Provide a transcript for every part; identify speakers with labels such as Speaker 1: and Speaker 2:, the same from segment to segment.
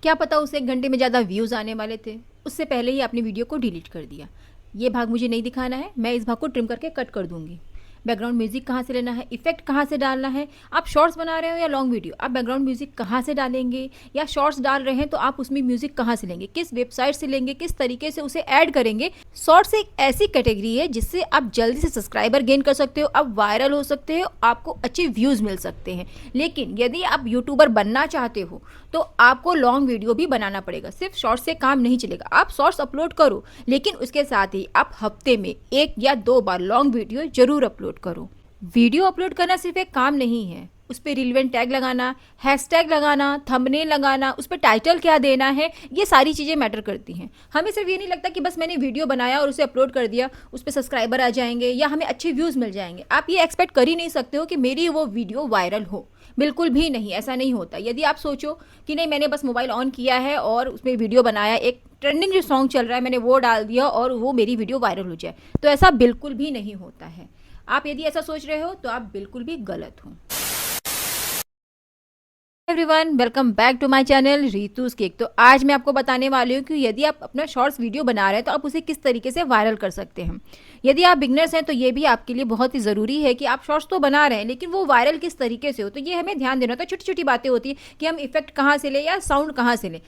Speaker 1: क्या पता उसे 1 घंटे में ज़्यादा व्यूज़ आने वाले थे, उससे पहले ही आपने वीडियो को डिलीट कर दिया। ये भाग मुझे नहीं दिखाना है, मैं इस भाग को ट्रिम करके कट कर दूँगी। बैकग्राउंड म्यूज़िक कहाँ से लेना है, इफ़ेक्ट कहाँ से डालना है, आप शॉर्ट्स बना रहे हो या लॉन्ग वीडियो, आप बैकग्राउंड म्यूज़िक कहाँ से डालेंगे, या शॉर्ट्स डाल रहे हैं तो आप उसमें म्यूज़िक कहाँ से लेंगे, किस वेबसाइट से लेंगे, किस तरीके से उसे ऐड करेंगे। शॉर्ट्स एक ऐसी कैटेगरी है जिससे आप जल्दी से सब्सक्राइबर गेन कर सकते हो, आप वायरल हो सकते हो, आपको अच्छे व्यूज़ मिल सकते हैं। लेकिन यदि आप यूट्यूबर बनना चाहते हो तो आपको लॉन्ग वीडियो भी बनाना पड़ेगा, सिर्फ शॉर्ट्स से काम नहीं चलेगा। आप शॉर्ट्स अपलोड करो, लेकिन उसके साथ ही आप हफ्ते में 1 या 2 बार लॉन्ग वीडियो जरूर अपलोड करो। वीडियो अपलोड करना सिर्फ एक काम नहीं है, उस पर रिलेवेंट टैग लगाना, हैशटैग लगाना, थंबनेल लगाना, उस पर टाइटल क्या देना है, ये सारी चीज़ें मैटर करती हैं। हमें सिर्फ ये नहीं लगता कि बस मैंने वीडियो बनाया और उसे अपलोड कर दिया, उस पर सब्सक्राइबर आ जाएंगे या हमें अच्छे व्यूज़ मिल जाएंगे। आप ये एक्सपेक्ट कर ही नहीं सकते हो कि मेरी वो वीडियो वायरल हो, बिल्कुल भी नहीं, ऐसा नहीं होता। यदि आप सोचो कि नहीं, मैंने बस मोबाइल ऑन किया है और उसमें वीडियो बनाया, एक ट्रेंडिंग जो सॉन्ग चल रहा है मैंने वो डाल दिया और वो मेरी वीडियो वायरल हो जाए, तो ऐसा बिल्कुल भी नहीं होता है। आप यदि ऐसा सोच रहे हो तो आप बिल्कुल भी गलत हो। Everyone, welcome back to my channel Ritu's cake. तो आज मैं आपको बताने वाली हूँ कि यदि आप अपना शॉर्ट्स वीडियो बना रहे हैं तो आप उसे किस तरीके से वायरल कर सकते हैं। यदि आप बिगनर्स हैं तो ये भी आपके लिए बहुत ही ज़रूरी है कि आप शॉर्ट्स तो बना रहे हैं, लेकिन वो वायरल किस तरीके से हो, तो ये हमें ध्यान देना होता है। छोटी छोटी बातें होती है कि हम इफेक्ट कहाँ से लें या साउंड कहाँ से लें।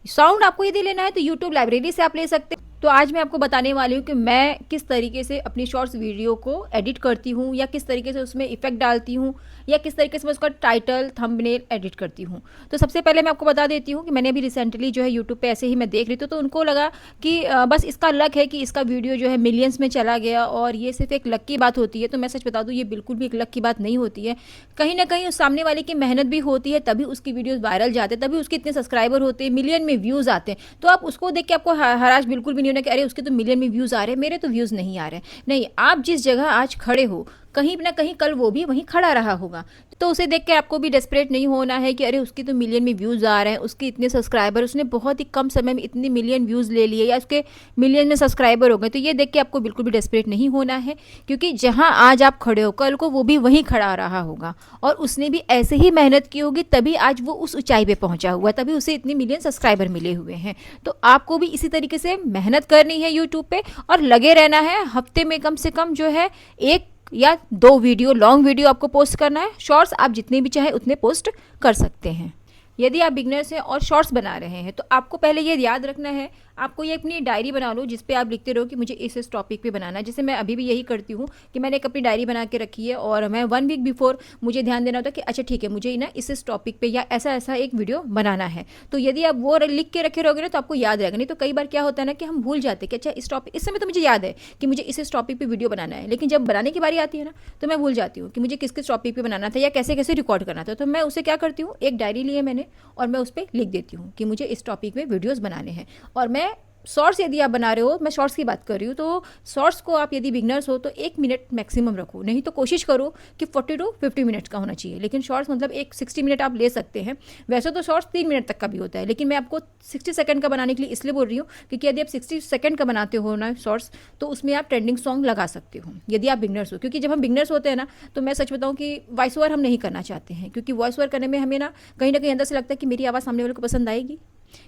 Speaker 1: साउंड आपको यदि लेना है तो यूट्यूब लाइब्रेरी से आप ले सकते हैं। तो आज मैं आपको बताने वाली हूँ कि मैं किस तरीके से अपनी शॉर्ट्स वीडियो को एडिट करती हूँ, या किस तरीके से उसमें इफेक्ट डालती हूँ, या किस तरीके से मैं उसका टाइटल थंबनेल एडिट करती हूँ। तो सबसे पहले मैं आपको बता देती हूँ कि मैंने अभी रिसेंटली जो है यूट्यूब पे ऐसे ही मैं देख रही थी, तो उनको लगा कि बस इसका लक है कि इसका वीडियो जो है मिलियंस में चला गया और ये सिर्फ एक लक की बात होती है। तो मैं सच बता दूँ, ये बिल्कुल भी एक लक की बात नहीं होती है। कहीं ना कहीं उस सामने वाले की मेहनत भी होती है, तभी उसकी वीडियोज़ वायरल जाते हैं, तभी उसके इतने सब्सक्राइबर होते हैं, मिलियन में व्यूज़ आते हैं। तो आप उसको देख के आपको हराश बिल्कुल भी नहीं होना कि अरे उसके तो मिलियन में व्यूज़ आ रहे हैं, मेरे तो व्यूज़ नहीं आ रहे। नहीं, आप जिस जगह आज खड़े हो कहीं ना कहीं कल वो भी वहीं खड़ा रहा होगा, तो उसे देख के आपको भी डेस्परेट नहीं होना है कि अरे उसकी तो मिलियन में व्यूज़ आ रहे हैं, उसके इतने सब्सक्राइबर, उसने बहुत ही कम समय में इतने मिलियन व्यूज़ ले लिए या उसके मिलियन में सब्सक्राइबर हो गए। तो ये देख के आपको बिल्कुल भी डेस्परेट नहीं होना है, क्योंकि जहाँ आज आप खड़े हो कल को वो भी वहीं खड़ा रहा होगा और उसने भी ऐसे ही मेहनत की होगी, तभी आज वो उस ऊंचाई पे पहुंचा हुआ, तभी उसे इतने मिलियन सब्सक्राइबर मिले हुए हैं। तो आपको भी इसी तरीके से मेहनत करनी है यूट्यूब पे और लगे रहना है। हफ्ते में कम से कम जो है 1 या 2 वीडियो, लॉन्ग वीडियो आपको पोस्ट करना है। शॉर्ट्स आप जितने भी चाहे उतने पोस्ट कर सकते हैं। यदि आप बिगनर्स हैं और शॉर्ट्स बना रहे हैं तो आपको पहले ये याद रखना है, आपको ये अपनी डायरी बना लो जिस पे आप लिखते रहो कि मुझे इस टॉपिक पे बनाना है। जैसे मैं अभी भी यही करती हूँ कि मैंने एक अपनी डायरी बना के रखी है और मैं 1 वीक बिफोर मुझे ध्यान देना होता है कि अच्छा ठीक है, मुझे ना इस टॉपिक पे या ऐसा ऐसा एक वीडियो बनाना है। तो यदि आप वो लिख के रखे रहोगे ना तो आपको याद रहेगा। नहीं तो कई बार क्या होता है ना कि हम भूल जाते हैं कि अच्छा इस टॉपिक, इस समय तो मुझे याद है कि मुझे इस टॉपिक पे वीडियो बनाना है, लेकिन जब बनाने की बारी आती है ना तो मैं भूल जाती हूँ कि मुझे किस किस टॉपिक पे बनाना था या कैसे कैसे रिकॉर्ड करना था। तो मैं उसे क्या करती हूँ, एक डायरी ली है मैंने और मैं उस पर लिख देती हूँ कि मुझे इस टॉपिक में वीडियोज़ बनाने हैं। और मैं शॉर्ट्स यदि आप बना रहे हो, मैं शॉर्ट्स की बात कर रही हूँ, तो शॉर्ट्स को आप यदि बिगनर्स हो तो 1 मिनट मैक्सिमम रखो, नहीं तो कोशिश करो कि 40 to 50 मिनट्स का होना चाहिए। लेकिन शॉर्ट्स मतलब एक 60 मिनट आप ले सकते हैं। वैसे तो शॉर्ट्स 3 मिनट तक का भी होता है, लेकिन मैं आपको 60 सेकंड का बनाने के लिए इसलिए बोल रही हूँ क्योंकि यदि आप 60 सेकंड का बनाते हो ना शॉर्ट्स, तो उसमें आप ट्रेंडिंग सॉन्ग लगा सकते हो यदि आप बिगनर्स हो। क्योंकि जब हम बिगनर्स होते हैं ना तो मैं सच बताऊँ कि वॉइस ओवर हम नहीं करना चाहते हैं, क्योंकि वॉइस ओवर करने में हमें ना कहीं अंदर से लगता है कि मेरी आवाज़ सामने वाले को पसंद आएगी,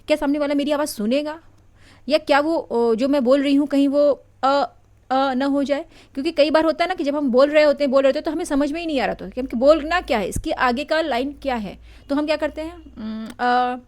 Speaker 1: क्या सामने वाला मेरी आवाज़ सुनेगा, या क्या वो जो मैं बोल रही हूँ कहीं वो न हो जाए। क्योंकि कई बार होता है ना कि जब हम बोल रहे होते हैं तो हमें समझ में ही नहीं आ रहा था कि हम बोलना क्या है, इसके आगे का लाइन क्या है। तो हम क्या करते हैं,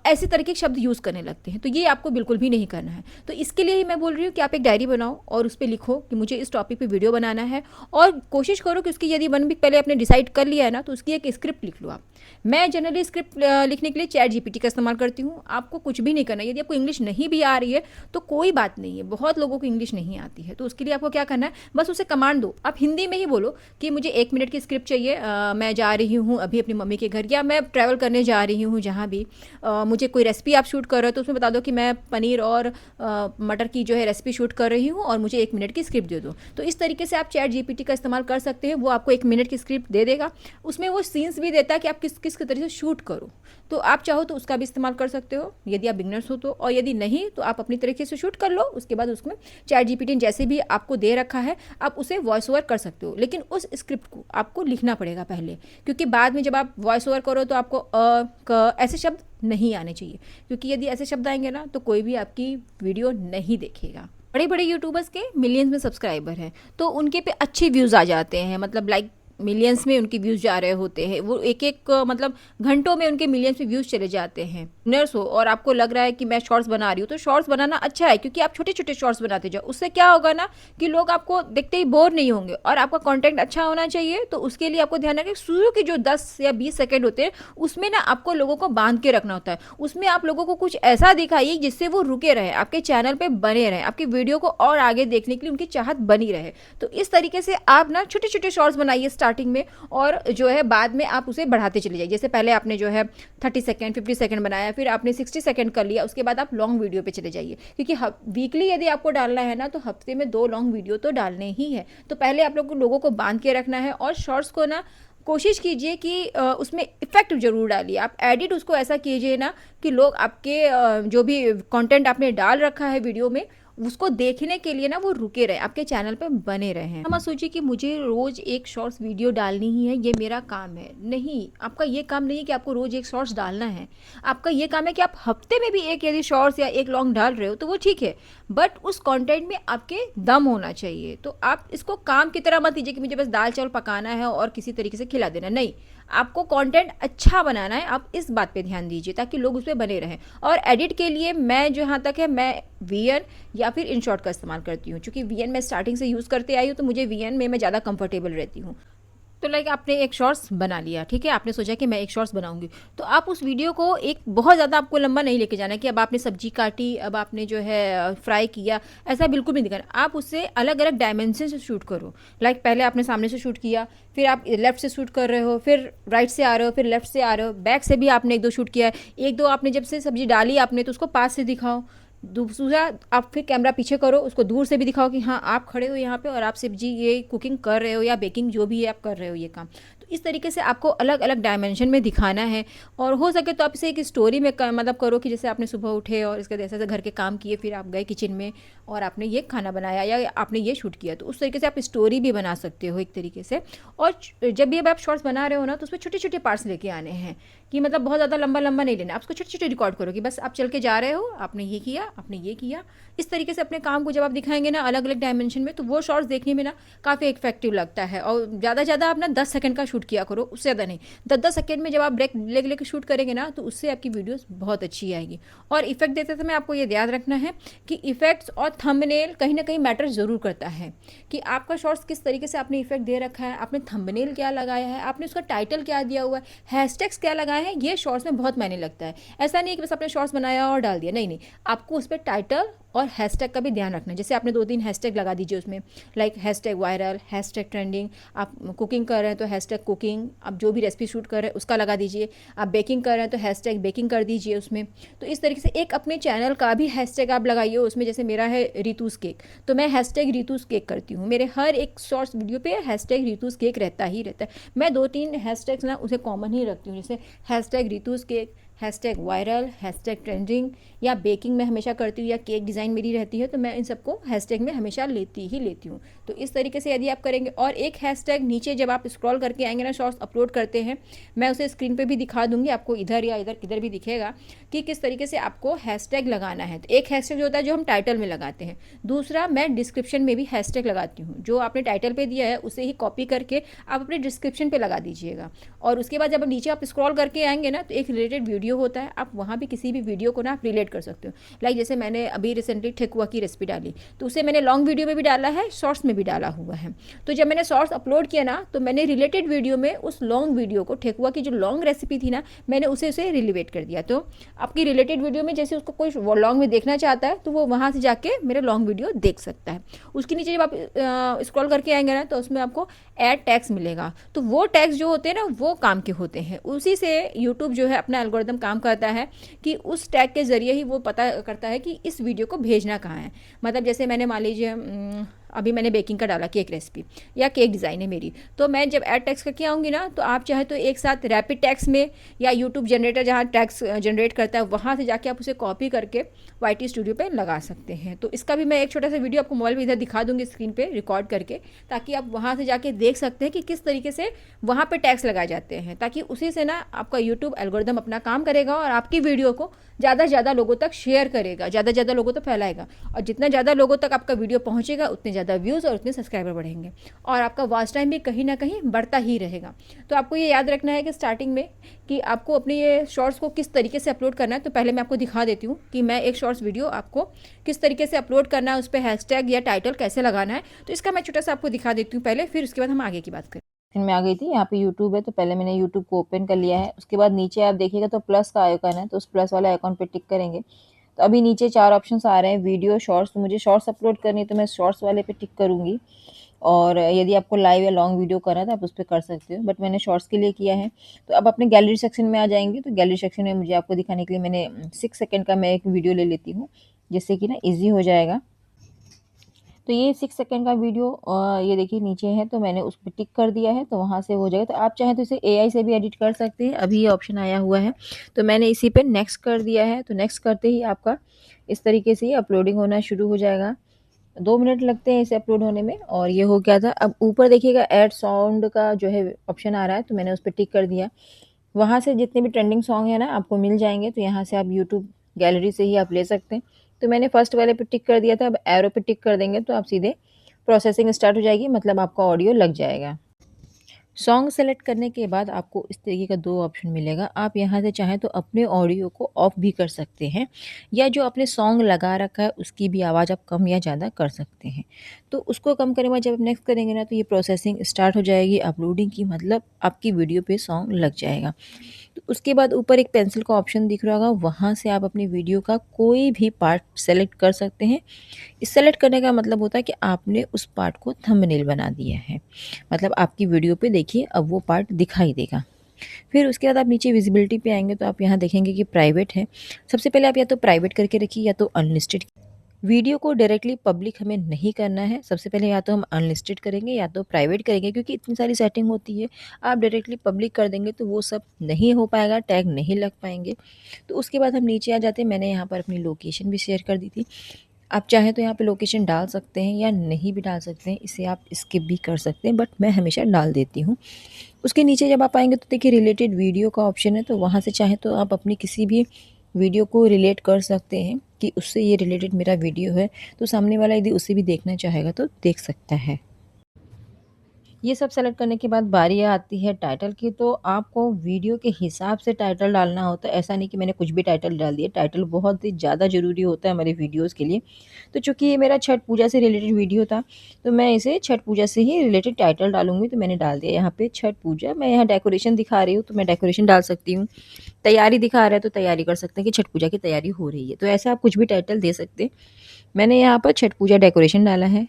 Speaker 1: ऐसे तरह के शब्द यूज़ करने लगते हैं। तो ये आपको बिल्कुल भी नहीं करना है। तो इसके लिए ही मैं बोल रही हूँ कि आप एक डायरी बनाओ और उस पर लिखो कि मुझे इस टॉपिक पे वीडियो बनाना है, और कोशिश करो कि उसकी यदि 1 वीक पहले आपने डिसाइड कर लिया है ना तो उसकी एक स्क्रिप्ट लिख लो आप। मैं जनरली स्क्रिप्ट लिखने के लिए चैट जीपीटी का इस्तेमाल करती हूँ। आपको कुछ भी नहीं करना। यदि आपको इंग्लिश नहीं भी आ रही है तो कोई बात नहीं है, बहुत लोगों को इंग्लिश नहीं आती है, तो उसके लिए आपको क्या करना है, बस उसे कमांड दो। आप हिंदी में ही बोलो कि मुझे 1 मिनट की स्क्रिप्ट चाहिए, मैं जा रही हूँ अभी अपनी मम्मी के घर, या मैं ट्रैवल करने जा रही हूँ जहाँ भी, मुझे कोई रेसिपी आप शूट कर रहे हो तो उसमें बता दो कि मैं पनीर और मटर की जो है रेसिपी शूट कर रही हूँ और मुझे 1 मिनट की स्क्रिप्ट दे दो। तो इस तरीके से आप चैट जीपीटी का इस्तेमाल कर सकते हैं। वो आपको 1 मिनट की स्क्रिप्ट दे देगा। उसमें वो सीन्स भी देता है कि आप किस किस तरीके से शूट करूँ। तो आप चाहो तो उसका भी इस्तेमाल कर सकते हो यदि आप बिगनर्स हो तो, और यदि नहीं तो आप अपनी तरीके से शूट कर लो। उसके बाद उसमें चैट जीपीटी जैसे भी आपको दे रखा है आप उसे वॉइस ओवर कर सकते हो, लेकिन उस स्क्रिप्ट को आपको लिखना पड़ेगा पहले, क्योंकि बाद में जब आप वॉइस ओवर करो तो आपको ऐसे शब्द नहीं आने चाहिए, क्योंकि यदि ऐसे शब्द आएंगे ना तो कोई भी आपकी वीडियो नहीं देखेगा। बड़े बड़े यूट्यूबर्स के मिलियंस में सब्सक्राइबर हैं तो उनके पे अच्छे व्यूज़ आ जाते हैं, मतलब लाइक मिलियंस में उनके व्यूज़ जा रहे होते हैं, वो एक एक मतलब घंटों में उनके मिलियंस में व्यूज़ चले जाते हैं। नर्स हो और आपको लग रहा है कि मैं शॉर्ट्स बना रही हूँ, तो शॉर्ट्स बनाना अच्छा है, क्योंकि आप छोटे छोटे शॉर्ट्स बनाते जाओ। उससे क्या होगा ना कि लोग आपको देखते ही बोर नहीं होंगे, और आपका कंटेंट अच्छा होना चाहिए। तो उसके लिए आपको ध्यान रखें, शुरू के जो 10 या 20 सेकंड होते हैं उसमें ना आपको लोगों को बांध के रखना होता है। उसमें आप लोगों को कुछ ऐसा दिखाइए जिससे वो रुके रहे, आपके चैनल पे बने रहे, आपकी वीडियो को और आगे देखने के लिए उनकी चाहत बनी रहे। तो इस तरीके से आप ना छोटे छोटे शॉर्ट्स बनाइए स्टार्टिंग में, और जो है बाद में आप उसे बढ़ाते चले जाइए। जैसे पहले आपने जो है 30 सेकंड 50 सेकंड बनाया, फिर आपने 60 सेकंड कर लिया, उसके बाद आप लॉन्ग वीडियो पे चले जाइए, क्योंकि वीकली यदि आपको डालना है ना तो हफ्ते में 2 लॉन्ग वीडियो तो डालने ही है। तो पहले आप लोगों को बांध के रखना है, और शॉर्ट्स को ना कोशिश कीजिए कि उसमें इफेक्ट जरूर डालिए। आप एडिट उसको ऐसा कीजिए ना कि लोग आपके जो भी कंटेंट आपने डाल रखा है वीडियो में उसको देखने के लिए ना वो रुके रहे, आपके चैनल पे बने रहे। हम सोचिए कि मुझे रोज एक शॉर्ट्स वीडियो डालनी ही है, ये मेरा काम है। नहीं, आपका ये काम नहीं है कि आपको रोज एक शॉर्ट्स डालना है। आपका ये काम है कि आप हफ्ते में भी एक यदि शॉर्ट्स या एक लॉन्ग डाल रहे हो तो वो ठीक है, बट उस कंटेंट में आपके दम होना चाहिए। तो आप इसको काम की तरह मत लीजिए कि मुझे बस दाल चावल पकाना है और किसी तरीके से खिला देना। नहीं, आपको कंटेंट अच्छा बनाना है, आप इस बात पे ध्यान दीजिए ताकि लोग उस पर बने रहें। और एडिट के लिए मैं जहाँ तक है मैं वीएन या फिर InShot का इस्तेमाल करती हूँ, क्योंकि वीएन मैं स्टार्टिंग से यूज़ करते आई हूँ, तो मुझे वीएन में मैं ज़्यादा कंफर्टेबल रहती हूँ। तो लाइक आपने एक शॉर्ट्स बना लिया, ठीक है, आपने सोचा कि मैं एक शॉर्ट्स बनाऊंगी, तो आप उस वीडियो को एक बहुत ज़्यादा आपको लंबा नहीं लेके जाना कि अब आपने सब्जी काटी, अब आपने जो है फ्राई किया, ऐसा बिल्कुल भी नहीं करना। आप उससे अलग अलग डायमेंशन से शूट करो। लाइक पहले आपने सामने से शूट किया, फिर आप लेफ्ट से शूट कर रहे हो, फिर राइट से आ रहे हो, फिर लेफ्ट से आ रहे हो, बैक से भी आपने 1-2 शूट किया है। 1-2 आपने जब से सब्जी डाली आपने तो उसको पास से दिखाओ। दूसरा आप फिर कैमरा पीछे करो, उसको दूर से भी दिखाओ कि हाँ आप खड़े हो यहाँ पे और आप सब्जी ये कुकिंग कर रहे हो या बेकिंग जो भी है आप कर रहे हो ये काम। तो इस तरीके से आपको अलग अलग डायमेंशन में दिखाना है। और हो सके तो आप इसे एक स्टोरी में मतलब करो कि जैसे आपने सुबह उठे और इसके जैसे ऐसे घर के काम किए, फिर आप गए किचन में और आपने ये खाना बनाया या आपने ये शूट किया। तो उस तरीके से आप स्टोरी भी बना सकते हो एक तरीके से। और जब भी अब आप शॉर्ट्स बना रहे हो ना तो उसमें छोटे छोटे पार्ट्स लेके आने हैं, कि मतलब बहुत ज़्यादा लंबा लंबा नहीं लेना। आप उसको छोटे छोटे रिकॉर्ड करो कि बस आप चल के जा रहे हो, आपने ये किया, आपने ये किया। इस तरीके से अपने काम को जब आप दिखाएंगे ना अलग अलग डायमेंशन में, तो वो शॉर्ट्स देखने में ना काफ़ी इफेक्टिव लगता है। और ज़्यादा से ज़्यादा आप ना 10 सेकंड का शूट किया करो, उससे ज़्यादा नहीं। 10-10 सेकंड में जब आप ब्रेक लेके शूट करेंगे ना तो उससे आपकी वीडियोस बहुत अच्छी आएगी। और इफेक्ट देते समय आपको ये याद रखना है कि इफेक्ट्स और थंबनेल कहीं ना कहीं मैटर ज़रूर करता है, कि आपका शॉर्ट्स किस तरीके से आपने इफेक्ट दे रखा है, आपने थंबनेल क्या लगाया है, आपने उसका टाइटल क्या दिया हुआ है, हैशटैग्स क्या लगाए हैं, ये शॉर्ट्स में बहुत मायने लगता है। ऐसा नहीं है कि बस आपने शॉर्ट्स बनाया और डाल दिया, नहीं नहीं, आपको उस पर टाइटल और हैशटैग का भी ध्यान रखना है। जैसे आपने 2-3 हैशटैग लगा दीजिए उसमें, like hashtag viral, hashtag trending. आप कुकिंग कर रहे हैं तो हैशटैग कुकिंग, आप जो भी रेसिपी शूट कर रहे हैं उसका लगा दीजिए। आप बेकिंग कर रहे हैं तो हैशटैग बेकिंग कर दीजिए उसमें। तो इस तरीके से एक अपने चैनल का भी हैशटैग आप लगाइए उसमें। जैसे मेरा है रितूस केक, तो मैं हैशटैग रितूस केक करती हूँ। मेरे हर एक शॉर्ट्स वीडियो पे हैशटैग रितूस केक रहता ही रहता है। मैं 2-3 हैशटैग्स ना उसे कॉमन ही रखती हूँ, जैसे hashtag Ritu's cake, hashtag viral, hashtag trending, या बेकिंग में हमेशा करती हूँ, या केक डिज़ाइन मेरी रहती है तो मैं इन सबको हैशटैग में हमेशा लेती हूँ। तो इस तरीके से यदि आप करेंगे, और एक हैशटैग नीचे जब आप स्क्रॉल करके आएंगे ना शॉर्ट्स अपलोड करते हैं, मैं उसे स्क्रीन पे भी दिखा दूंगी आपको, इधर या इधर किधर भी दिखेगा कि किस तरीके से आपको हैशटैग लगाना है। तो एक हैशटैग जो होता है जो हम टाइटल में लगाते हैं, दूसरा मैं डिस्क्रिप्शन में भी हैशटैग लगाती हूँ। जो आपने टाइटल पे दिया है उसे ही कॉपी करके आप अपने डिस्क्रिप्शन पे लगा दीजिएगा। और उसके बाद जब नीचे आप स्क्रॉल करके आएंगे ना तो एक रिलेटेड वीडियो होता है, आप वहाँ भी किसी भी वीडियो को ना आप रिलेट कर सकते हो। लाइक जैसे मैंने अभी रिसेंटली ठेकुआ की रेसिपी डाली, तो उसे मैंने लॉन्ग वीडियो में भी डाला है, शॉर्ट्स में भी डाला हुआ है। तो जब मैंने शॉर्ट्स अपलोड किया ना तो मैंने रिलेटेड वीडियो में उस लॉन्ग वीडियो को, ठेकुआ की जो लॉन्ग रेसिपी थी ना, मैंने उसे रिलेट कर दिया। तो आपकी रिलेटेड वीडियो में जैसे उसको कोई लॉन्ग में देखना चाहता है तो वो वहाँ से जाके मेरे लॉन्ग वीडियो देख सकता है। उसके नीचे जब आप स्क्रॉल करके आएंगे ना तो उसमें आपको ऐड टैग्स मिलेगा। तो वो टैग्स जो होते हैं ना वो काम के होते हैं, उसी से यूट्यूब जो है अपना एल्गोरिदम काम करता है कि उस टैग के ज़रिए ही वो पता करता है कि इस वीडियो को भेजना कहाँ है। मतलब जैसे मैंने मान लीजिए अभी मैंने बेकिंग का डाला केक रेसिपी या केक डिज़ाइन है मेरी, तो मैं जब ऐड टेक्स्ट करके आऊँगी ना, तो आप चाहे तो एक साथ रैपिड टेक्स्ट में या यूट्यूब जनरेटर जहाँ टेक्स्ट जनरेट करता है वहाँ से जाके आप उसे कॉपी करके वाईटी स्टूडियो पे लगा सकते हैं। तो इसका भी मैं एक छोटा सा वीडियो आपको मोबाइल में इधर दिखा दूंगी स्क्रीन पे रिकॉर्ड करके, ताकि आप वहाँ से जाके देख सकते हैं कि किस तरीके से वहाँ पे टैग्स लगाए जाते हैं, ताकि उसी से ना आपका यूट्यूब एल्गोरिदम अपना काम करेगा और आपकी वीडियो को ज़्यादा से ज़्यादा लोगों तक शेयर करेगा, ज़्यादा से ज़्यादा लोगों तक फैलाएगा। और जितना ज़्यादा लोगों तक आपका वीडियो पहुँचेगा उतने ज़्यादा व्यूज़ और उतने सब्सक्राइबर बढ़ेंगे और आपका वॉच टाइम भी कहीं ना कहीं बढ़ता ही रहेगा। तो आपको ये याद रखना है कि स्टार्टिंग में कि आपको अपने ये शॉर्ट्स को किस तरीके से अपलोड करना है। तो पहले मैं आपको दिखा देती हूँ कि मैं एक शॉर्ट्स वीडियो आपको किस तरीके से अपलोड करना है, उस पर हैशटैग या टाइटल कैसे लगाना है, तो इसका मैं छोटा सा आपको दिखा देती हूँ पहले, फिर उसके बाद हम आगे की बात करें।
Speaker 2: मैं आ गई थी, यहाँ पे यूट्यूब है, तो पहले मैंने यूट्यूब को ओपन कर लिया है। उसके बाद नीचे आप देखिएगा तो प्लस का आइकन है, तो उस प्लस वाले आइकन पे टिक करेंगे तो अभी नीचे 4 ऑप्शंस आ रहे हैं, वीडियो, शॉर्ट्स। तो मुझे शॉर्ट्स अपलोड करनी है तो मैं शॉर्ट्स वाले पे टिक करूँगी। और यदि आपको लाइव या लॉन्ग वीडियो करना है तो आप उस पर कर सकते हो, बट मैंने शॉर्ट्स के लिए किया है। तो अब अपने गैलरी सेक्शन में आ जाएंगे, तो गैलरी सेक्शन में मुझे आपको दिखाने के लिए मैंने 6 सेकेंड का मैं एक वीडियो ले लेती हूँ, जिससे कि ना ईजी हो जाएगा। तो ये 6 सेकंड का वीडियो ये देखिए नीचे है, तो मैंने उस पर टिक कर दिया है, तो वहाँ से हो जाएगा। तो आप चाहें तो इसे एआई से भी एडिट कर सकते हैं, अभी ये ऑप्शन आया हुआ है। तो मैंने इसी पे नेक्स्ट कर दिया है, तो नेक्स्ट करते ही आपका इस तरीके से ये अपलोडिंग होना शुरू हो जाएगा। 2 मिनट लगते हैं इसे अपलोड होने में, और ये हो गया था। अब ऊपर देखिएगा ऐड साउंड का जो है ऑप्शन आ रहा है, तो मैंने उस पर टिक कर दिया। वहाँ से जितने भी ट्रेंडिंग सॉन्ग है ना आपको मिल जाएंगे, तो यहाँ से आप यूट्यूब गैलरी से ही आप ले सकते हैं। तो मैंने फर्स्ट वाले पे टिक कर दिया था, अब एरो पे टिक कर देंगे तो आप सीधे प्रोसेसिंग स्टार्ट हो जाएगी, मतलब आपका ऑडियो लग जाएगा। सॉन्ग सेलेक्ट करने के बाद आपको इस तरीके का 2 ऑप्शन मिलेगा। आप यहाँ से चाहें तो अपने ऑडियो को ऑफ भी कर सकते हैं, या जो आपने सॉन्ग लगा रखा है उसकी भी आवाज़ आप कम या ज़्यादा कर सकते हैं। तो उसको कम करने के बाद जब आप नेक्स्ट करेंगे ना, तो ये प्रोसेसिंग स्टार्ट हो जाएगी अपलोडिंग की, मतलब आपकी वीडियो पे सॉन्ग लग जाएगा। तो उसके बाद ऊपर एक पेंसिल का ऑप्शन दिख रहा होगा, वहाँ से आप अपनी वीडियो का कोई भी पार्ट सेलेक्ट कर सकते हैं। इस सेलेक्ट करने का मतलब होता है कि आपने उस पार्ट को थंबनेल बना दिया है, मतलब आपकी वीडियो पे देखिए अब वो पार्ट दिखाई देगा। फिर उसके बाद आप नीचे विजिबिलिटी पे आएंगे, तो आप यहाँ देखेंगे कि प्राइवेट है। सबसे पहले आप या तो प्राइवेट करके रखिए या तो अनलिस्टेड। वीडियो को डायरेक्टली पब्लिक हमें नहीं करना है, सबसे पहले या तो हम अनलिस्टेड करेंगे या तो प्राइवेट करेंगे, क्योंकि इतनी सारी सेटिंग होती है। आप डायरेक्टली पब्लिक कर देंगे तो वो सब नहीं हो पाएगा, टैग नहीं लग पाएंगे। तो उसके बाद हम नीचे आ जाते हैं। मैंने यहाँ पर अपनी लोकेशन भी शेयर कर दी थी। आप चाहें तो यहाँ पे लोकेशन डाल सकते हैं या नहीं भी डाल सकते हैं, इसे आप स्किप भी कर सकते हैं, बट मैं हमेशा डाल देती हूँ। उसके नीचे जब आप आएंगे तो देखिए रिलेटेड वीडियो का ऑप्शन है, तो वहाँ से चाहें तो आप अपनी किसी भी वीडियो को रिलेट कर सकते हैं कि उससे ये रिलेटेड मेरा वीडियो है, तो सामने वाला यदि उसे भी देखना चाहेगा तो देख सकता है। ये सब सेलेक्ट करने के बाद बारी आती है टाइटल की, तो आपको वीडियो के हिसाब से टाइटल डालना होता है। ऐसा नहीं कि मैंने कुछ भी टाइटल डाल दिया, टाइटल बहुत ही ज़्यादा ज़रूरी होता है हमारे वीडियोज़ के लिए। तो चूँकि ये मेरा छठ पूजा से रिलेटेड वीडियो था, तो मैं इसे छठ पूजा से ही रिलेटेड टाइटल डालूँगी, तो मैंने डाल दिया यहाँ पे छठ पूजा। मैं यहाँ डेकोरेशन दिखा रही हूँ तो मैं डेकोरेशन डाल सकती हूँ, तैयारी दिखा रहा है तो तैयारी कर सकते हैं कि छठ पूजा की तैयारी हो रही है, तो ऐसे आप कुछ भी टाइटल दे सकते हैं। मैंने यहाँ पर छठ पूजा डेकोरेशन डाला है।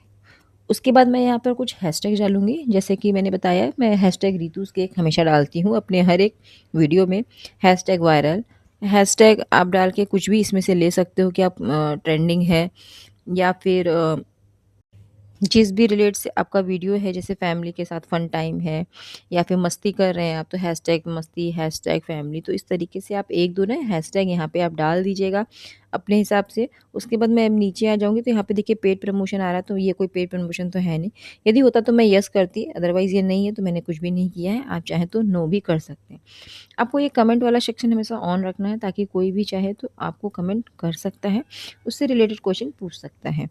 Speaker 2: उसके बाद मैं यहाँ पर कुछ हैशटैग डालूँगी, जैसे कि मैंने बताया मैं हैशटैग रितुस केक हमेशा डालती हूँ अपने हर एक वीडियो में। हैशटैग वायरल, हैशटैग आप डाल के कुछ भी इसमें से ले सकते हो कि आप ट्रेंडिंग है, या फिर जिस भी रिलेट से आपका वीडियो है, जैसे फैमिली के साथ फन टाइम है या फिर मस्ती कर रहे हैं आप, तो हैशटैग मस्ती, हैशटैग फैमिली। तो इस तरीके से आप एक दो ना हैशटैग यहाँ पे आप डाल दीजिएगा अपने हिसाब से। उसके बाद मैं नीचे आ जाऊँगी, तो यहाँ पे देखिए पेड प्रमोशन आ रहा है, तो ये कोई पेड प्रमोशन तो है नहीं। यदि होता तो मैं यस करती, अदरवाइज़ ये नहीं है तो मैंने कुछ भी नहीं किया है। आप चाहें तो नो भी कर सकते हैं। आपको ये कमेंट वाला सेक्शन हमेशा ऑन रखना है, ताकि कोई भी चाहे तो आपको कमेंट कर सकता है, उससे रिलेटेड क्वेश्चन पूछ सकता है।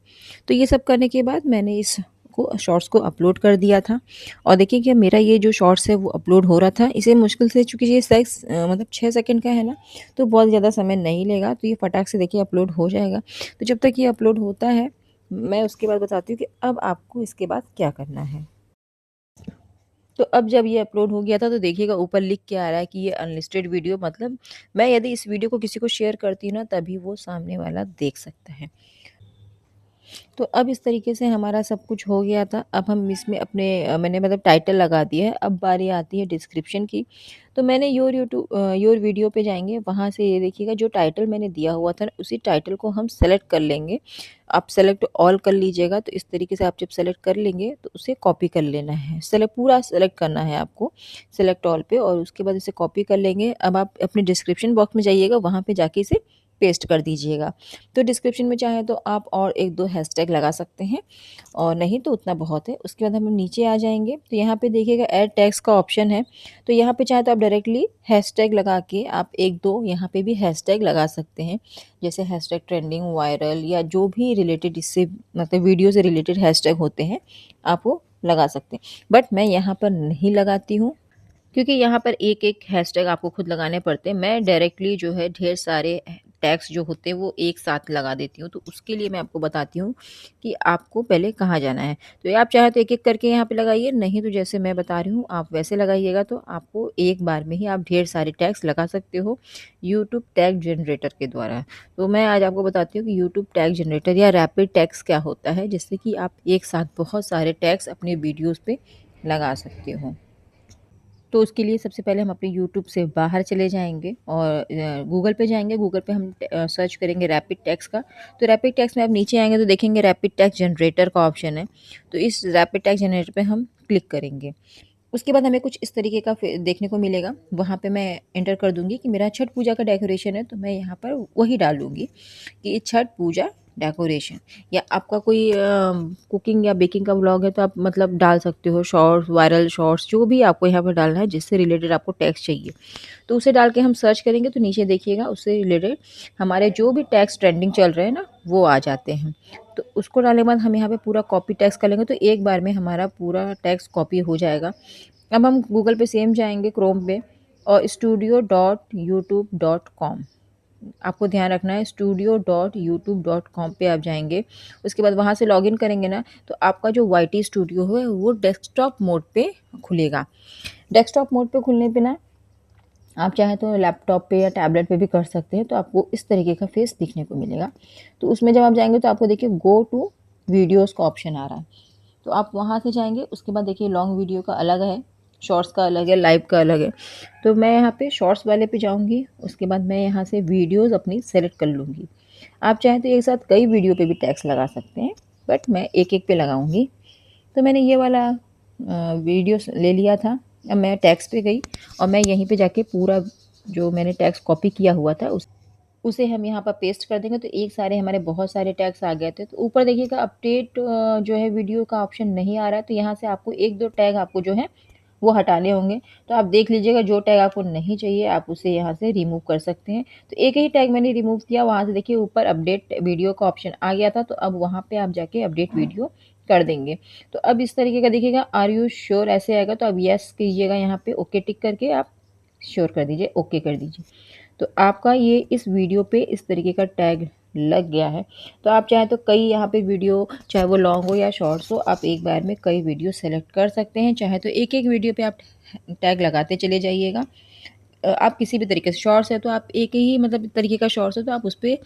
Speaker 2: तो ये सब करने के बाद मैंने इस को शॉर्ट्स को अपलोड कर दिया था, और देखिए कि मेरा ये जो शॉर्ट्स है वो अपलोड हो रहा था। इसे मुश्किल से, चूँकि ये मतलब 6 सेकंड का है ना, तो बहुत ज़्यादा समय नहीं लेगा, तो ये फटाक से देखिए अपलोड हो जाएगा। तो जब तक ये अपलोड होता है, मैं उसके बाद बताती हूँ कि अब आपको इसके बाद क्या करना है। तो अब जब ये अपलोड हो गया था, तो देखिएगा ऊपर लिख के आ रहा है कि ये अनलिस्टेड वीडियो, मतलब मैं यदि इस वीडियो को किसी को शेयर करती हूँ ना, तभी वो सामने वाला देख सकता है। तो अब इस तरीके से हमारा सब कुछ हो गया था। अब हम इसमें अपने मैंने मतलब टाइटल लगा दिया है। अब बारी आती है डिस्क्रिप्शन की। तो मैंने योर वीडियो पे जाएँगे, वहाँ से ये देखिएगा जो टाइटल मैंने दिया हुआ था उसी टाइटल को हम सेलेक्ट कर लेंगे। आप सेलेक्ट ऑल कर लीजिएगा, तो इस तरीके से आप जब सेलेक्ट कर लेंगे तो उसे कॉपी कर लेना है। पूरा सेलेक्ट करना है आपको, सेलेक्ट ऑल पे, और उसके बाद इसे कॉपी कर लेंगे। अब आप अपने डिस्क्रिप्शन बॉक्स में जाइएगा, वहाँ पे जाके इसे पेस्ट कर दीजिएगा। तो डिस्क्रिप्शन में चाहे तो आप और 1-2 हैशटैग लगा सकते हैं, और नहीं तो उतना बहुत है। उसके बाद हम नीचे आ जाएँगे, तो यहाँ पे देखिएगा ऐड टैग्स का ऑप्शन है। तो यहाँ पे चाहे तो आप डायरेक्टली हैशटैग लगा के आप 1-2 यहाँ पे भी हैशटैग लगा सकते हैं। जैसे हैशटैग ट्रेंडिंग, वायरल, या जो भी रिलेटेड इससे मतलब वीडियो से रिलेटेड हैशटैग होते हैं, आप वो लगा सकते हैं। बट मैं यहाँ पर नहीं लगाती हूँ, क्योंकि यहाँ पर एक-एक हैशटैग आपको खुद लगाने पड़ते हैं। मैं डायरेक्टली जो है ढेर सारे टैग्स जो होते हैं वो एक साथ लगा देती हूँ। तो उसके लिए मैं आपको बताती हूँ कि आपको पहले कहाँ जाना है। तो ये आप चाहे तो एक-एक करके यहाँ पे लगाइए, नहीं तो जैसे मैं बता रही हूँ आप वैसे लगाइएगा, तो आपको एक बार में ही आप ढेर सारे टैग्स लगा सकते हो यूट्यूब टैग जनरेटर के द्वारा। तो मैं आज आपको बताती हूँ कि यूट्यूब टैग जनरेटर या रैपिड टैग्स क्या होता है, जिससे कि आप एक साथ बहुत सारे टैग्स अपने वीडियोज़ पे लगा सकते हो। तो उसके लिए सबसे पहले हम अपने यूट्यूब से बाहर चले जाएँगे और गूगल पे जाएँगे। गूगल पे हम सर्च करेंगे रैपिड टेक्स्ट का। तो रैपिड टेक्स्ट में आप नीचे आएँगे तो देखेंगे रैपिड टेक्स्ट जनरेटर का ऑप्शन है। तो इस रैपिड टेक्स्ट जनरेटर पे हम क्लिक करेंगे। उसके बाद हमें कुछ इस तरीके का देखने को मिलेगा। वहाँ पे मैं एंटर कर दूँगी कि मेरा छठ पूजा का डेकोरेशन है, तो मैं यहाँ पर वही डालूँगी कि छठ पूजा डेकोरेशन। या आपका कोई कुकिंग या बेकिंग का व्लॉग है तो आप मतलब डाल सकते हो शॉर्ट्स, वायरल शॉर्ट्स, जो भी आपको यहाँ पर डालना है जिससे रिलेटेड आपको टेक्स्ट चाहिए। तो उसे डाल के हम सर्च करेंगे तो नीचे देखिएगा उससे रिलेटेड हमारे जो भी टैग्स ट्रेंडिंग चल रहे हैं ना, वो आ जाते हैं। तो उसको डालने के बाद हम यहाँ पे पूरा कॉपी टेक्स्ट कर लेंगे, तो एक बार में हमारा पूरा टेक्स्ट कॉपी हो जाएगा। अब हम गूगल पे सेम जाएँगे, क्रोम पे, और studio.youtube.com, आपको ध्यान रखना है studio.youtube.com पे आप जाएँगे। उसके बाद वहाँ से लॉगिन करेंगे ना, तो आपका जो वाईटी स्टूडियो है वो डेस्कटॉप मोड पे खुलेगा। डेस्कटॉप मोड पे खुलने पे ना, आप चाहें तो लैपटॉप पे या टैबलेट पे भी कर सकते हैं, तो आपको इस तरीके का फेस दिखने को मिलेगा। तो उसमें जब आप जाएँगे तो आपको देखिए गो टू वीडियोज़ का ऑप्शन आ रहा है। तो आप वहाँ से जाएँगे, उसके बाद देखिए लॉन्ग वीडियो का अलग है, शॉर्ट्स का अलग है, लाइव का अलग है। तो मैं यहाँ पे शॉर्ट्स वाले पे जाऊँगी, उसके बाद मैं यहाँ से वीडियोज़ अपनी सेलेक्ट कर लूँगी। आप चाहें तो एक साथ कई वीडियो पे भी टैग्स लगा सकते हैं, बट मैं एक-एक पे लगाऊँगी। तो मैंने ये वाला वीडियो ले लिया था। अब मैं टैग्स पे गई और मैं यहीं पे जाके पूरा जो मैंने टैग्स कॉपी किया हुआ था उसे हम यहाँ पर पेस्ट कर देंगे, तो एक सारे हमारे बहुत सारे टैग्स आ गए थे। तो ऊपर देखिएगा अपडेट जो है वीडियो का ऑप्शन नहीं आ रहा है, तो यहाँ से आपको 1-2 टैग आपको जो है वो हटाने होंगे। तो आप देख लीजिएगा जो टैग आपको नहीं चाहिए आप उसे यहाँ से रिमूव कर सकते हैं। तो एक ही टैग मैंने रिमूव किया, वहाँ से देखिए ऊपर अपडेट वीडियो का ऑप्शन आ गया था, तो अब वहाँ पे आप जाके अपडेट वीडियो कर देंगे। तो अब इस तरीके का देखिएगा आर यू श्योर ऐसे आएगा, तो अब येस कीजिएगा, यहाँ पे ओके टिक करके आप श्योर कर दीजिए, ओके कर दीजिए। तो आपका ये इस वीडियो पे इस तरीके का टैग लग गया है। तो आप चाहें तो कई यहाँ पे वीडियो, चाहे वो लॉन्ग हो या शॉर्ट्स हो, आप एक बार में कई वीडियो सेलेक्ट कर सकते हैं। चाहे तो एक-एक वीडियो पे आप टैग लगाते चले जाइएगा। आप किसी भी तरीके से, शॉर्ट्स है तो आप एक ही मतलब तरीके का शॉर्ट्स है तो आप उस पे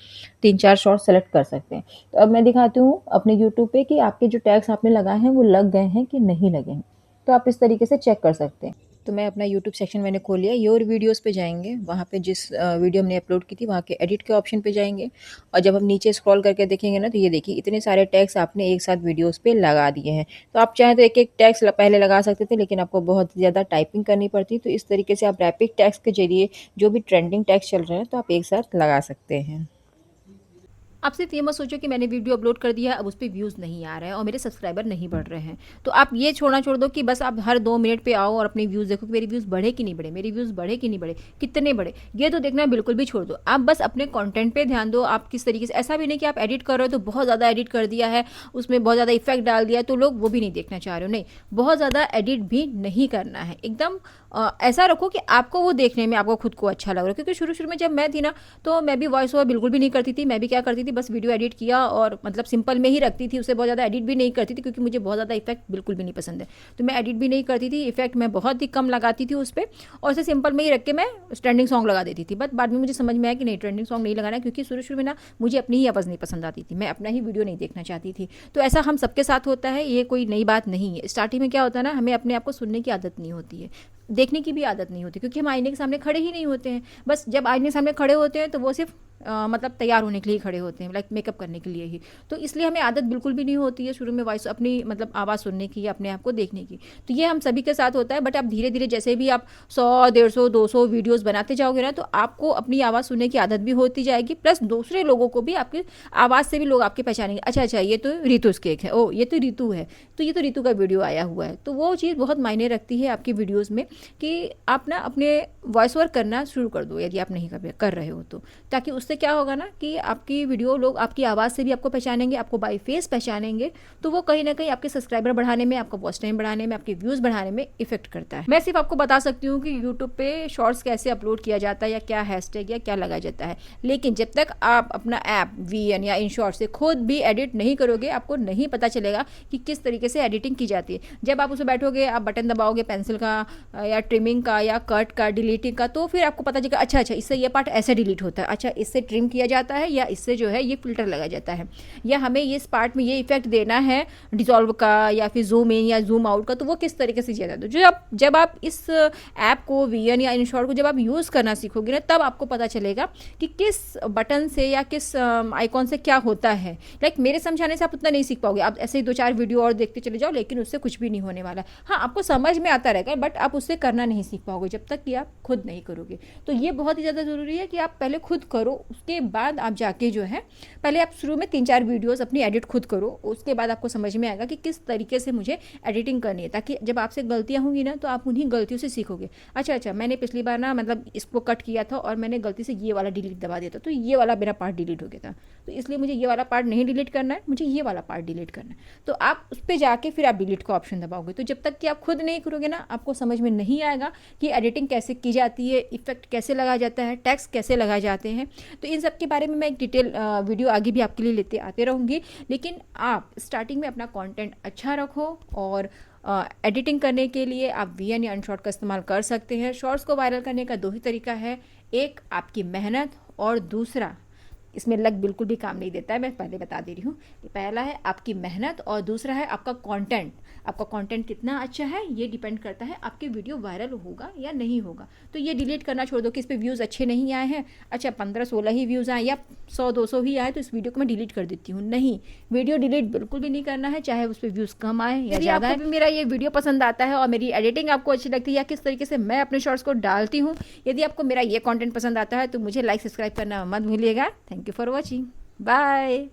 Speaker 2: 3-4 शॉर्ट्स सेलेक्ट कर सकते हैं। तो अब मैं दिखाती हूँ अपने यूट्यूब पे कि आपके जो टैग्स आपने लगाए हैं वो लग गए हैं कि नहीं लगे हैं। तो आप इस तरीके से चेक कर सकते हैं। तो मैं अपना यूट्यूब सेक्शन मैंने खोल लिया। योर वीडियोज़ पे जाएँगे, वहाँ पे जिस वीडियो हमने अपलोड की थी वहाँ के एडिट के ऑप्शन पे जाएँगे, और जब हम नीचे स्क्रॉल करके देखेंगे ना, तो ये देखिए इतने सारे टैग्स आपने एक साथ वीडियोज़ पे लगा दिए हैं। तो आप चाहें तो एक-एक टैग्स पहले लगा सकते थे, लेकिन आपको बहुत ज़्यादा टाइपिंग करनी पड़ती। तो इस तरीके से आप रैपिड टैग्स के ज़रिए जो भी ट्रेंडिंग टैग्स चल रहे हैं तो आप एक साथ लगा सकते हैं।
Speaker 1: आप सिर्फ ये मत सोचो कि मैंने वीडियो अपलोड कर दिया है, अब उस पर व्यूज़ नहीं आ रहे हैं और मेरे सब्सक्राइबर नहीं बढ़ रहे हैं। तो आप ये छोड़ दो कि बस आप हर 2 मिनट पे आओ और अपने व्यूज़ देखो कि मेरे व्यूज़ बढ़े कि नहीं बढ़े, मेरे व्यूज़ बढ़े कि नहीं बढ़े, कितने बढ़े, ये तो देखना बिल्कुल भी छोड़ दो। आप बस अपने कंटेंट पे ध्यान दो, आप किस तरीके से, ऐसा भी नहीं कि आप एडिट कर रहे हो तो बहुत ज़्यादा एडिट कर दिया है, उसमें बहुत ज़्यादा इफेक्ट डाल दिया है तो लोग वो भी नहीं देखना चाह रहे हो। नहीं, बहुत ज़्यादा एडिट भी नहीं करना है। एकदम ऐसा रखो कि आपको वो देखने में आपको खुद को अच्छा लग रहा है। क्योंकि शुरू में जब मैं थी ना, तो मैं भी वॉइस ओवर बिल्कुल भी नहीं करती थी। मैं भी क्या करती थी, थी, बस वीडियो एडिट किया और मतलब सिंपल में ही रखती थी, उसे बहुत ज़्यादा एडिट भी नहीं करती थी क्योंकि मुझे बहुत ज़्यादा इफेक्ट बिल्कुल भी नहीं पसंद है। तो मैं एडिट भी नहीं करती थी, इफेक्ट मैं बहुत ही कम लगाती थी उस पर, और उसे सिंपल में ही रख के मैं ट्रेंडिंग सॉन्ग लगा देती थी। बट बाद में मुझे समझ में आया कि नहीं, ट्रेंडिंग सॉन्ग नहीं लगाना, क्योंकि शुरू में ना मुझे अपनी ही आवाज़ नहीं पसंद आती थी, मैं अपना ही वीडियो नहीं देखना चाहती थी। तो ऐसा हम सबके साथ होता है, ये कोई नई बात नहीं है। स्टार्टिंग में क्या होता है ना, हमें अपने आप को सुनने की आदत नहीं होती है, देखने की भी आदत नहीं होती, क्योंकि हम आईने के सामने खड़े ही नहीं होते हैं। बस जब आईने के सामने खड़े होते हैं तो वो सिर्फ मतलब तैयार होने के लिए खड़े होते हैं, लाइक मेकअप करने के लिए ही। तो इसलिए हमें आदत बिल्कुल भी नहीं होती है शुरू में वॉइस अपनी मतलब आवाज़ सुनने की या अपने आप को देखने की। तो ये हम सभी के साथ होता है। बट आप धीरे धीरे जैसे भी आप 100, 150, 200 वीडियोज़ बनाते जाओगे ना, तो आपको अपनी आवाज़ सुनने की आदत भी होती जाएगी, प्लस दूसरे लोगों को भी आपकी आवाज़ से भी लोग आपके पहचानेंगे, अच्छा अच्छा ये तो रितुस केक है, ओ ये तो रितु है, तो ये तो रितु का वीडियो आया हुआ है। तो वो चीज़ बहुत मायने रखती है आपकी वीडियोज़ में कि आप ना अपने वॉइस ओवर करना शुरू कर दो यदि आप नहीं कर रहे हो तो, ताकि उससे क्या होगा ना कि आपकी वीडियो लोग आपकी आवाज़ से भी आपको पहचानेंगे, आपको बाय फेस पहचानेंगे। तो वो कहीं ना कहीं आपके सब्सक्राइबर बढ़ाने में, आपका वॉच टाइम बढ़ाने में, आपके व्यूज़ बढ़ाने में इफेक्ट करता है। मैं सिर्फ आपको बता सकती हूँ कि यूट्यूब पे शॉर्ट्स कैसे अपलोड किया जाता है या क्या हैशटैग या क्या लगाया जाता है, लेकिन जब तक आप अपना ऐप VN या इन शॉर्ट से खुद भी एडिट नहीं करोगे, आपको नहीं पता चलेगा कि किस तरीके से एडिटिंग की जाती है। जब आप उसमें बैठोगे, आप बटन दबाओगे पेंसिल का या ट्रिमिंग का या कट का, डिलीटिंग का, तो फिर आपको पता चलेगा अच्छा अच्छा इससे ये पार्ट ऐसे डिलीट होता है, अच्छा इससे ट्रिम किया जाता है, या इससे जो है ये फिल्टर लगाया जाता है, या हमें इस पार्ट में ये इफेक्ट देना है डिसॉल्व का या फिर जूम इन या जूम आउट का, तो वो किस तरीके से किया जाता है। जो जब आप इस ऐप को VN या इनशॉर्ट को जब आप यूज़ करना सीखोगे ना, तब आपको पता चलेगा कि किस बटन से या किस आइकॉन से क्या होता है। लाइक मेरे समझाने से आप उतना नहीं सीख पाओगे, आप ऐसे ही 2-4 वीडियो और देखते चले जाओ, लेकिन उससे कुछ भी नहीं होने वाला। हाँ, आपको समझ में आता रहेगा, बट आप उससे करना नहीं सीख पाओगे जब तक कि आप खुद नहीं करोगे। तो ये बहुत ही ज़्यादा ज़रूरी है कि आप पहले खुद करो, उसके बाद आप जाके जो है, पहले आप शुरू में 3-4 वीडियोस अपनी एडिट खुद करो, उसके बाद आपको समझ में आएगा कि किस तरीके से मुझे एडिटिंग करनी है, ताकि जब आपसे गलतियां होंगी ना, तो आप उन्हीं गलतियों से सीखोगे। अच्छा अच्छा मैंने पिछली बार ना मतलब इसको कट किया था और मैंने गलती से ये वाला डिलीट दबा दिया था, तो ये वाला मेरा पार्ट डिलीट हो गया था, तो इसलिए मुझे ये वाला पार्ट नहीं डिलीट करना है, मुझे ये वाला पार्ट डिलीट करना है। तो आप उस पर जाके फिर आप डिलीट का ऑप्शन दबाओगे। तो जब तक कि आप खुद नहीं करोगे ना, आपको समझ में नहीं आएगा कि एडिटिंग कैसे की जाती है, इफेक्ट कैसे लगाया जाता है, टेक्स्ट कैसे लगाए जाते हैं। तो इन सब के बारे में मैं एक डिटेल वीडियो आगे भी आपके लिए लेते आते रहूँगी। लेकिन आप स्टार्टिंग में अपना कंटेंट अच्छा रखो, और एडिटिंग करने के लिए आप VN या अनशॉर्ट का इस्तेमाल कर सकते हैं। शॉर्ट्स को वायरल करने का 2 ही तरीका है, एक आपकी मेहनत और दूसरा, इसमें लक बिल्कुल भी काम नहीं देता है, मैं पहले बता दे रही हूँ। पहला है आपकी मेहनत और दूसरा है आपका कंटेंट। आपका कंटेंट कितना अच्छा है ये डिपेंड करता है आपकी वीडियो वायरल होगा या नहीं होगा। तो ये डिलीट करना छोड़ दो कि इस पर व्यूज़ अच्छे नहीं आए हैं, अच्छा 15-16 ही व्यूज़ आए या 100-200 ही आए तो इस वीडियो को मैं डिलीट कर देती हूँ। नहीं, वीडियो डिलीट बिल्कुल भी नहीं करना है, चाहे उस पर व्यूज़ कम आए या ज़्यादा। यदि मेरा ये वीडियो पसंद आता है और मेरी एडिटिंग आपको अच्छी लगती है या किस तरीके से मैं अपने शॉर्ट्स को डालती हूँ, यदि आपको मेरा ये कॉन्टेंट पसंद आता है तो मुझे लाइक सब्सक्राइब करना मत भूलिएगा। Thank you for watching, bye.